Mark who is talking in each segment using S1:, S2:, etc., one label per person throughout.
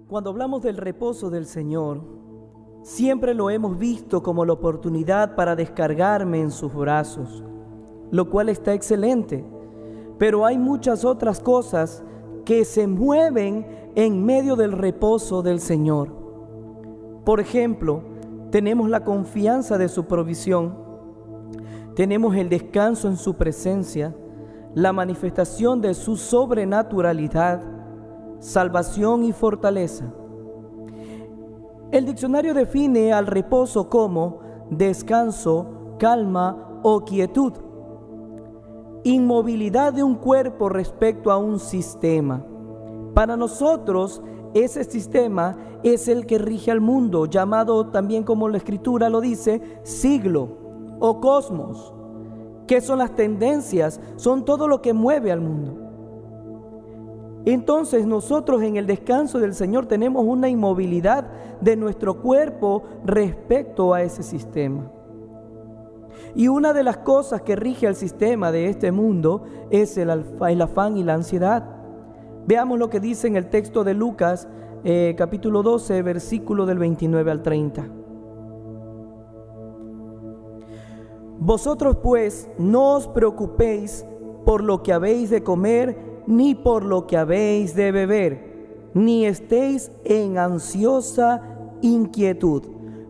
S1: Cuando hablamos del reposo del Señor, siempre lo hemos visto como la oportunidad para descargarme en sus brazos, lo cual está excelente. Pero hay muchas otras cosas que se mueven en medio del reposo del Señor. Por ejemplo, tenemos la confianza de su provisión, tenemos el descanso en su presencia, la manifestación de su sobrenaturalidad, salvación y fortaleza. El diccionario define al reposo como descanso, calma o quietud, inmovilidad de un cuerpo respecto a un sistema. Para nosotros, ese sistema es el que rige al mundo, llamado también, como la Escritura lo dice, siglo o cosmos. ¿Qué son las tendencias? Son todo lo que mueve al mundo. Entonces nosotros en el descanso del Señor tenemos una inmovilidad de nuestro cuerpo respecto a ese sistema. Y una de las cosas que rige al sistema de este mundo es el afán y la ansiedad. Veamos lo que dice en el texto de Lucas, capítulo 12, versículo del 29 al 30. Vosotros pues no os preocupéis por lo que habéis de comer, ni por lo que habéis de beber, ni estéis en ansiosa inquietud,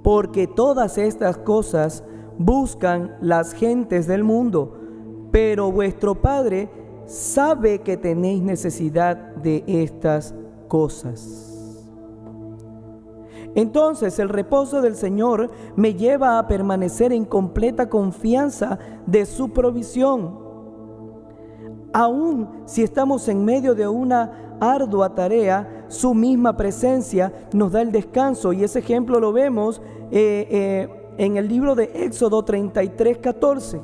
S1: porque todas estas cosas buscan las gentes del mundo, pero vuestro Padre sabe que tenéis necesidad de estas cosas. Entonces el reposo del Señor me lleva a permanecer en completa confianza de su provisión. Aún si estamos en medio de una ardua tarea, su misma presencia nos da el descanso, y ese ejemplo lo vemos en el libro de Éxodo 33:14.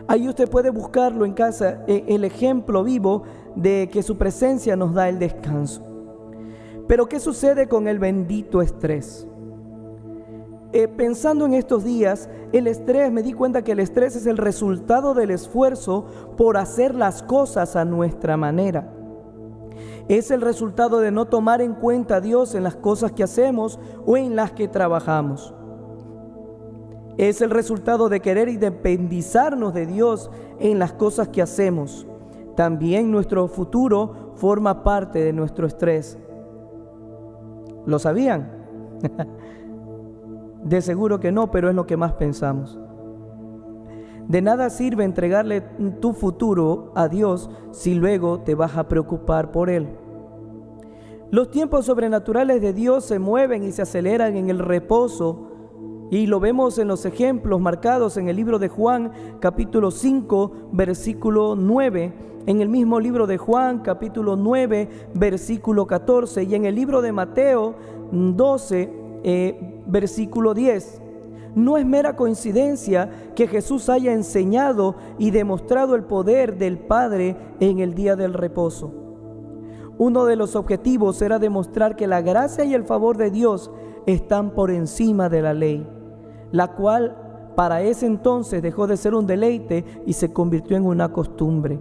S1: Ahí usted puede buscarlo en casa, el ejemplo vivo de que su presencia nos da el descanso. Pero ¿qué sucede con el bendito estrés? Pensando en estos días, el estrés, me di cuenta que el estrés es el resultado del esfuerzo por hacer las cosas a nuestra manera. Es el resultado de no tomar en cuenta a Dios en las cosas que hacemos o en las que trabajamos. Es el resultado de querer independizarnos de Dios en las cosas que hacemos. También nuestro futuro forma parte de nuestro estrés. ¿Lo sabían? De seguro que no, pero es lo que más pensamos. De nada sirve entregarle tu futuro a Dios si luego te vas a preocupar por Él. Los tiempos sobrenaturales de Dios se mueven y se aceleran en el reposo, y lo vemos en los ejemplos marcados en el libro de Juan, capítulo 5, versículo 9, en el mismo libro de Juan, capítulo 9, versículo 14, y en el libro de Mateo 12, versículo 10. No es mera coincidencia que Jesús haya enseñado y demostrado el poder del Padre en el día del reposo. Uno de los objetivos era demostrar que la gracia y el favor de Dios están por encima de la ley, la cual para ese entonces dejó de ser un deleite y se convirtió en una costumbre.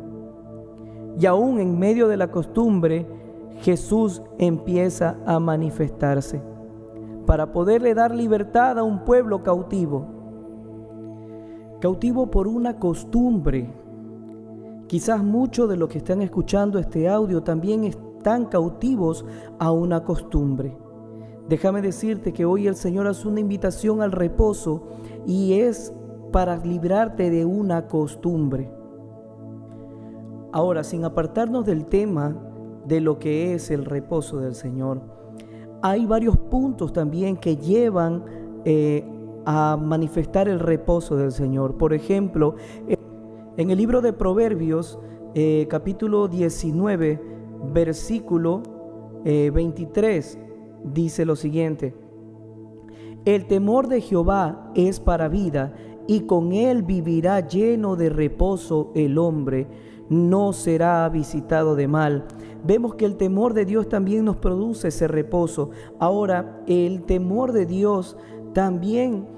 S1: Y aún en medio de la costumbre, Jesús empieza a manifestarse para poderle dar libertad a un pueblo cautivo por una costumbre. Quizás muchos de los que están escuchando este audio también están cautivos a una costumbre. Déjame decirte que hoy el Señor hace una invitación al reposo, y es para librarte de una costumbre. Ahora, sin apartarnos del tema de lo que es el reposo del Señor, hay varios puntos también que llevan a manifestar el reposo del Señor. Por ejemplo, en el libro de Proverbios, capítulo 19, versículo 23, dice lo siguiente: el temor de Jehová es para vida, y con él vivirá lleno de reposo el hombre, no será visitado de mal. Vemos que el temor de Dios también nos produce ese reposo. Ahora, el temor de Dios también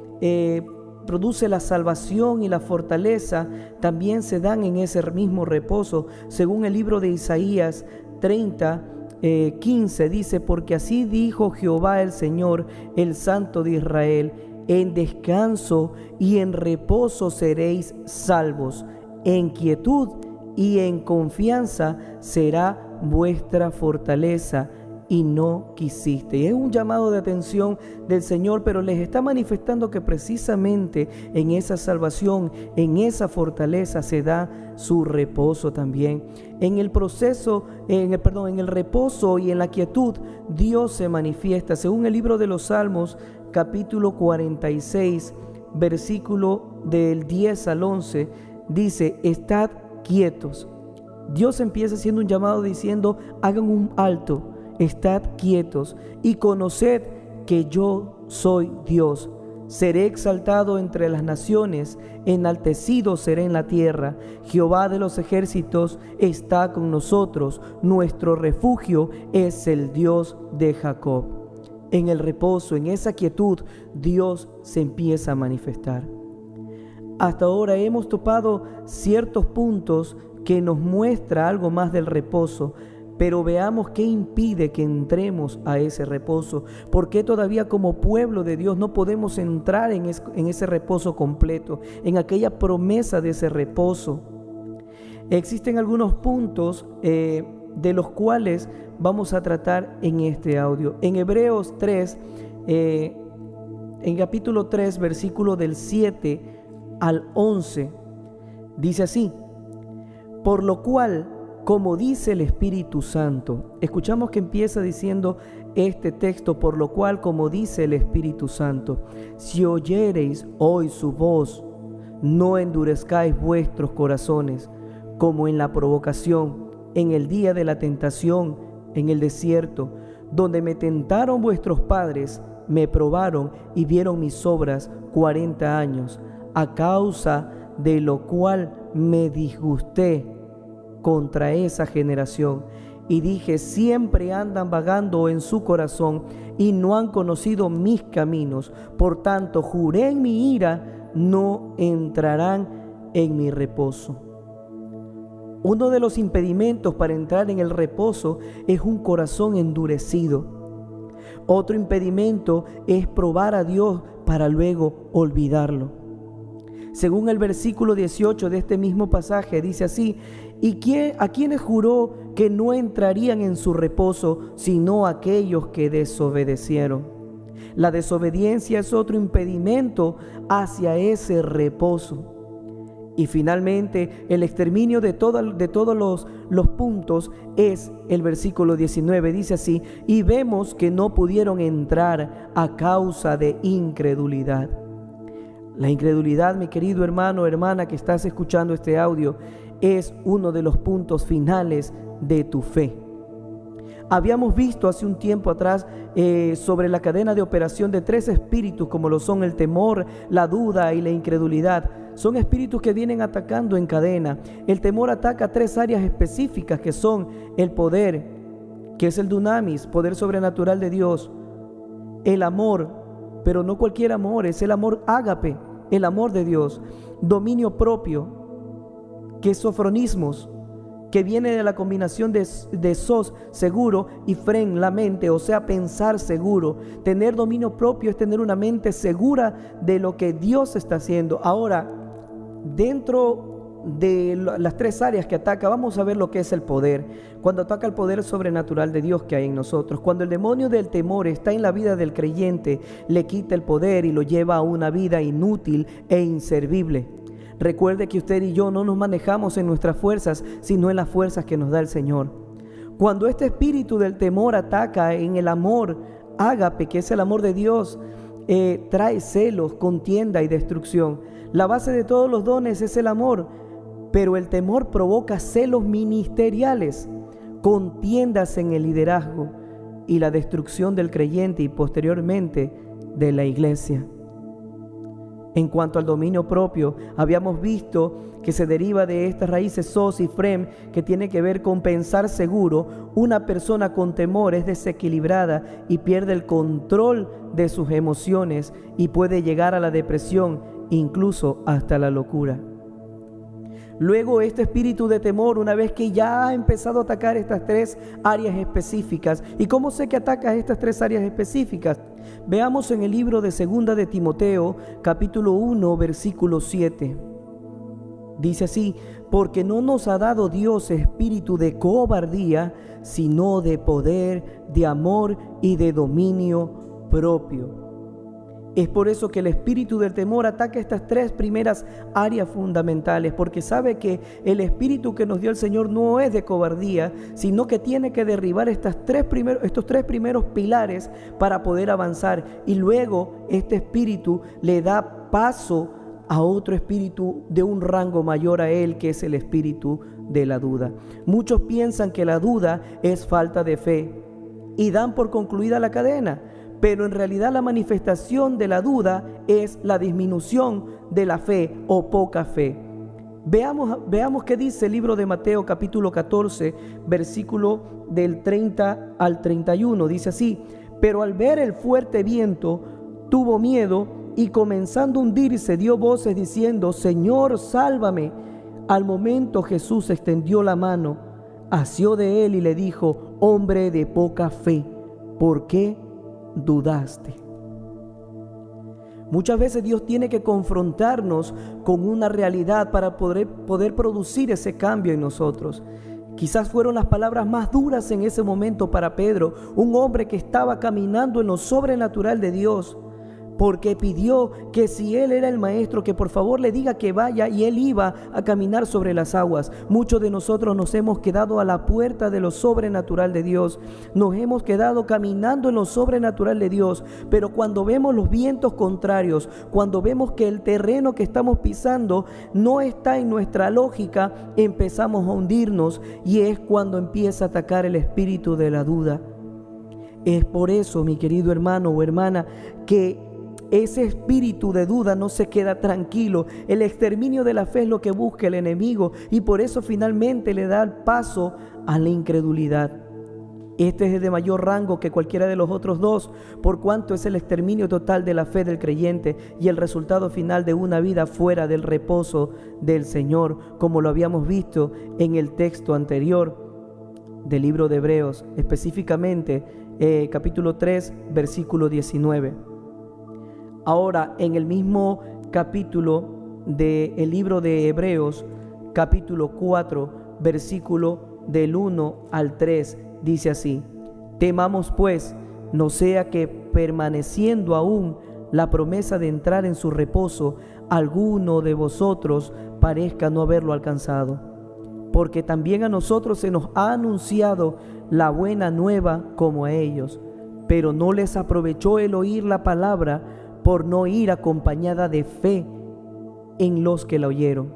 S1: produce la salvación y la fortaleza, también se dan en ese mismo reposo, según el libro de Isaías 30, 15 dice: porque así dijo Jehová el Señor, el Santo de Israel: en descanso y en reposo seréis salvos, en quietud y en confianza será vuestra fortaleza, y no quisiste. Y es un llamado de atención del Señor, pero les está manifestando que precisamente en esa salvación, en esa fortaleza se da su reposo también. En el proceso, en el reposo y en la quietud, Dios se manifiesta. Según el libro de los Salmos, capítulo 46, versículo del 10 al 11, dice: estad quietos. Dios empieza haciendo un llamado diciendo: hagan un alto, estad quietos y conoced que yo soy Dios. Seré exaltado entre las naciones, enaltecido seré en la tierra. Jehová de los ejércitos está con nosotros, nuestro refugio es el Dios de Jacob. En el reposo, en esa quietud, Dios se empieza a manifestar. Hasta ahora hemos topado ciertos puntos que nos muestra algo más del reposo, pero veamos qué impide que entremos a ese reposo. ¿Por qué todavía como pueblo de Dios no podemos entrar en ese reposo completo, en aquella promesa de ese reposo? Existen algunos puntos de los cuales vamos a tratar en este audio. En Hebreos 3, en capítulo 3, versículo del 7 al 11, dice así: por lo cual, como dice el Espíritu Santo, escuchamos que empieza diciendo este texto: por lo cual, como dice el Espíritu Santo, si oyereis hoy su voz, no endurezcáis vuestros corazones, como en la provocación, en el día de la tentación, en el desierto, donde me tentaron vuestros padres, me probaron y vieron mis obras 40 años, a causa de lo cual me disgusté contra esa generación, y dije: siempre andan vagando en su corazón y no han conocido mis caminos. Por tanto, juré en mi ira: no entrarán en mi reposo. Uno de los impedimentos para entrar en el reposo es un corazón endurecido. Otro impedimento es probar a Dios para luego olvidarlo. Según el versículo 18 de este mismo pasaje, dice así: a quienes juró que no entrarían en su reposo, sino aquellos que desobedecieron. La desobediencia es otro impedimento hacia ese reposo. Y finalmente, el exterminio de todos los puntos es el versículo 19. Dice así: y vemos que no pudieron entrar a causa de incredulidad. La incredulidad, mi querido hermano o hermana que estás escuchando este audio, es uno de los puntos finales de tu fe. Habíamos visto hace un tiempo atrás sobre la cadena de operación de 3 espíritus, como lo son el temor, la duda y la incredulidad. Son espíritus que vienen atacando en cadena. El temor ataca 3 áreas específicas, que son el poder, que es el dunamis, poder sobrenatural de Dios; el amor, pero no cualquier amor, es el amor ágape, el amor de Dios; dominio propio, que es sofronismos, que viene de la combinación de sos, seguro, y fren, la mente, o sea, pensar seguro. Tener dominio propio es tener una mente segura de lo que Dios está haciendo. Ahora, dentro de las 3 áreas que ataca, vamos a ver lo que es el poder. Cuando ataca el poder sobrenatural de Dios que hay en nosotros, cuando el demonio del temor está en la vida del creyente, le quita el poder y lo lleva a una vida inútil e inservible. Recuerde que usted y yo no nos manejamos en nuestras fuerzas, sino en las fuerzas que nos da el Señor. Cuando este espíritu del temor ataca en el amor ágape, que es el amor de Dios, trae celos, contienda y destrucción. La base de todos los dones es el amor, pero el temor provoca celos ministeriales, contiendas en el liderazgo y la destrucción del creyente y posteriormente de la iglesia. En cuanto al dominio propio, habíamos visto que se deriva de estas raíces sos y frem, que tiene que ver con pensar seguro. Una persona con temor es desequilibrada y pierde el control de sus emociones y puede llegar a la depresión, incluso hasta la locura. luego este espíritu de temor, una vez que ya ha empezado a atacar estas tres áreas específicas. ¿Y cómo sé que ataca estas tres áreas específicas? Veamos en el libro de Segunda de Timoteo, capítulo 1, versículo 7. Dice así: porque no nos ha dado Dios espíritu de cobardía, sino de poder, de amor y de dominio propio. Es por eso que el espíritu del temor ataca estas tres primeras áreas fundamentales, porque sabe que el espíritu que nos dio el Señor no es de cobardía, sino que tiene que derribar estos tres primeros pilares para poder avanzar. Y luego este espíritu le da paso a otro espíritu de un rango mayor a él, que es el espíritu de la duda. Muchos piensan que la duda es falta de fe y dan por concluida la cadena. Pero en realidad la manifestación de la duda es la disminución de la fe o poca fe. Veamos qué dice el libro de Mateo capítulo 14, versículo del 30 al 31. Dice así: pero al ver el fuerte viento, tuvo miedo y comenzando a hundirse dio voces diciendo: Señor, sálvame. Al momento Jesús extendió la mano, asió de él y le dijo: hombre de poca fe, ¿por qué dudaste? Muchas veces Dios tiene que confrontarnos con una realidad para poder producir ese cambio en nosotros. Quizás fueron las palabras más duras en ese momento para Pedro, un hombre que estaba caminando en lo sobrenatural de Dios, porque pidió que si él era el maestro, que por favor le diga que vaya, y él iba a caminar sobre las aguas. Muchos de nosotros nos hemos quedado a la puerta de lo sobrenatural de Dios, nos hemos quedado caminando en lo sobrenatural de Dios, pero cuando vemos los vientos contrarios, cuando vemos que el terreno que estamos pisando no está en nuestra lógica, empezamos a hundirnos, y es cuando empieza a atacar el espíritu de la duda. Es por eso, mi querido hermano o hermana, que ese espíritu de duda no se queda tranquilo. El exterminio de la fe es lo que busca el enemigo, y por eso finalmente le da el paso a la incredulidad. Este es de mayor rango que cualquiera de los otros dos, por cuanto es el exterminio total de la fe del creyente y el resultado final de una vida fuera del reposo del Señor, como lo habíamos visto en el texto anterior del libro de Hebreos, específicamente capítulo 3, versículo 19. Ahora, en el mismo capítulo del libro de Hebreos, capítulo 4, versículo del 1 al 3, dice así: temamos pues, no sea que permaneciendo aún la promesa de entrar en su reposo, alguno de vosotros parezca no haberlo alcanzado. Porque también a nosotros se nos ha anunciado la buena nueva como a ellos, pero no les aprovechó el oír la palabra, por no ir acompañada de fe en los que la oyeron.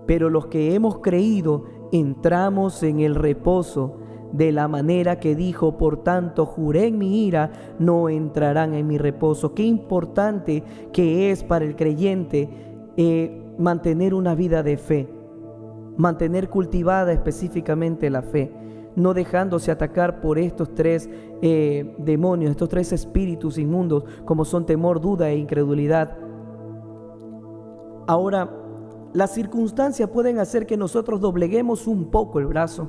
S1: Pero los que hemos creído entramos en el reposo, de la manera que dijo: por tanto juré en mi ira, no entrarán en mi reposo. Qué importante que es para el creyente mantener una vida de fe, mantener cultivada específicamente la fe, no dejándose atacar por estos tres demonios, estos tres espíritus inmundos, como son temor, duda e incredulidad. Ahora, las circunstancias pueden hacer que nosotros dobleguemos un poco el brazo,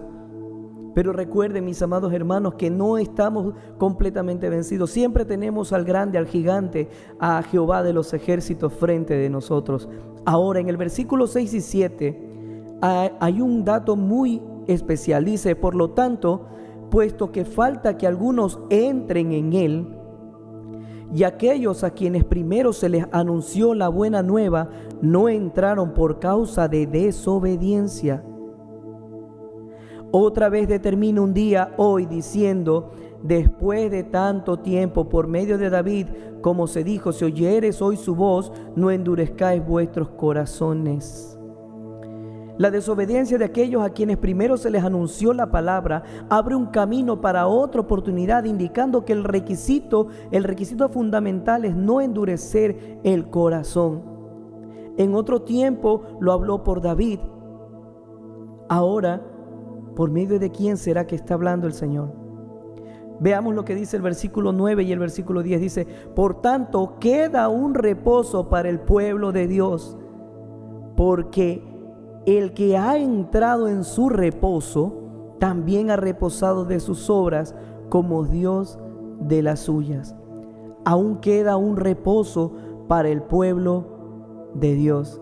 S1: pero recuerden, mis amados hermanos, que no estamos completamente vencidos. Siempre tenemos al grande, al gigante, a Jehová de los ejércitos frente de nosotros. Ahora, en el versículo 6 y 7 hay un dato muy especial. Dice: por lo tanto, puesto que falta que algunos entren en él, y aquellos a quienes primero se les anunció la buena nueva no entraron por causa de desobediencia. Otra vez determina un día hoy diciendo: después de tanto tiempo, por medio de David, como se dijo: si oyeres hoy su voz, no endurezcáis vuestros corazones. La desobediencia de aquellos a quienes primero se les anunció la palabra abre un camino para otra oportunidad, indicando que el requisito fundamental es no endurecer el corazón. En otro tiempo lo habló por David. Ahora, ¿por medio de quién será que está hablando el Señor? Veamos lo que dice el versículo 9 y el versículo 10. Dice: por tanto, queda un reposo para el pueblo de Dios, porque el que ha entrado en su reposo, también ha reposado de sus obras como Dios de las suyas. Aún queda un reposo para el pueblo de Dios.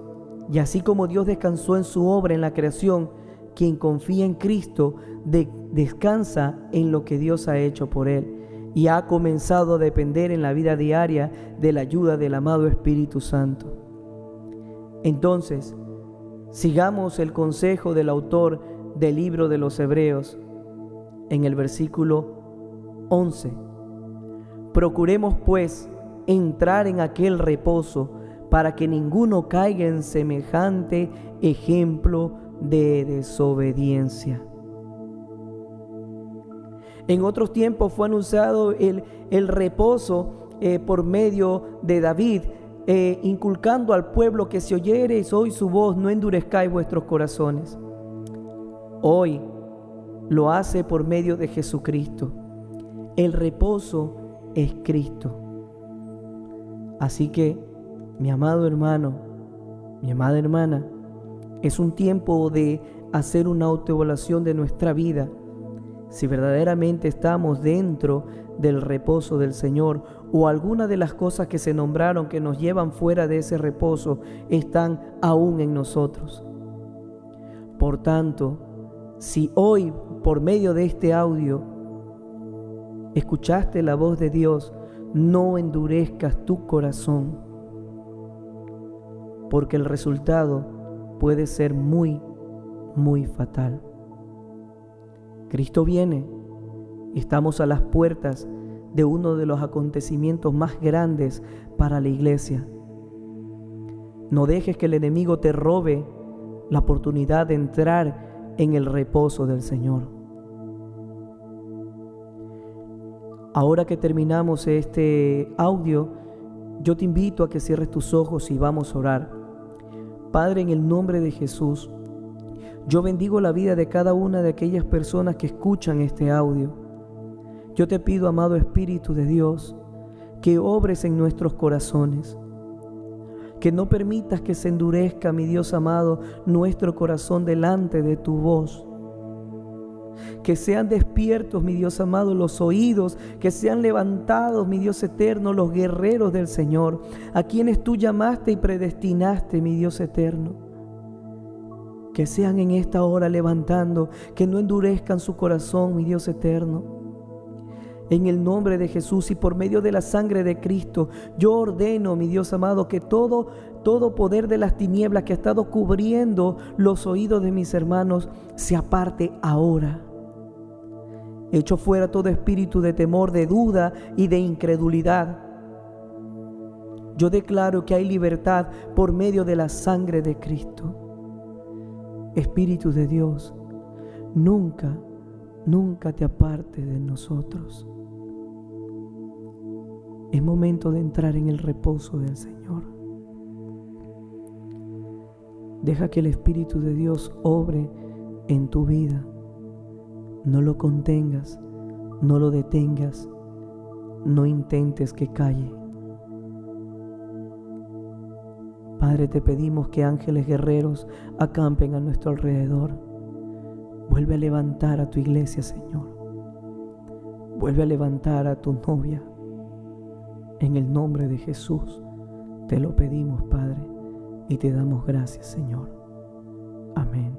S1: Y así como Dios descansó en su obra en la creación, quien confía en Cristo descansa en lo que Dios ha hecho por él y ha comenzado a depender en la vida diaria de la ayuda del amado Espíritu Santo. Entonces, sigamos el consejo del autor del libro de los Hebreos en el versículo 11. Procuremos pues entrar en aquel reposo para que ninguno caiga en semejante ejemplo de desobediencia. En otros tiempos fue anunciado el reposo por medio de David, inculcando al pueblo que si oyereis hoy su voz, no endurezcáis vuestros corazones. Hoy lo hace por medio de Jesucristo. El reposo es Cristo. Así que, mi amado hermano, mi amada hermana, es un tiempo de hacer una autoevaluación de nuestra vida. Si verdaderamente estamos dentro del reposo del Señor o alguna de las cosas que se nombraron que nos llevan fuera de ese reposo están aún en nosotros. Por tanto, si hoy por medio de este audio escuchaste la voz de Dios, no endurezcas tu corazón, porque el resultado puede ser muy, muy fatal. Cristo viene y estamos a las puertas de uno de los acontecimientos más grandes para la iglesia. No dejes que el enemigo te robe la oportunidad de entrar en el reposo del Señor. Ahora que terminamos este audio, yo te invito a que cierres tus ojos y vamos a orar. Padre, en el nombre de Jesús, yo bendigo la vida de cada una de aquellas personas que escuchan este audio. Yo te pido, amado Espíritu de Dios, que obres en nuestros corazones, que no permitas que se endurezca, mi Dios amado, nuestro corazón delante de tu voz. Que sean despiertos, mi Dios amado, los oídos, que sean levantados, mi Dios eterno, los guerreros del Señor, a quienes tú llamaste y predestinaste, mi Dios eterno. Que sean en esta hora levantando, que no endurezcan su corazón, mi Dios eterno. En el nombre de Jesús y por medio de la sangre de Cristo, yo ordeno, mi Dios amado, que todo poder de las tinieblas que ha estado cubriendo los oídos de mis hermanos se aparte ahora. Echo fuera todo espíritu de temor, de duda y de incredulidad. Yo declaro que hay libertad por medio de la sangre de Cristo. Espíritu de Dios, nunca, nunca te apartes de nosotros. Es momento de entrar en el reposo del Señor. Deja que el Espíritu de Dios obre en tu vida. No lo contengas, no lo detengas, no intentes que calle. Padre, te pedimos que ángeles guerreros acampen a nuestro alrededor. Vuelve a levantar a tu iglesia, Señor. Vuelve a levantar a tu novia. En el nombre de Jesús te lo pedimos, Padre, y te damos gracias, Señor. Amén.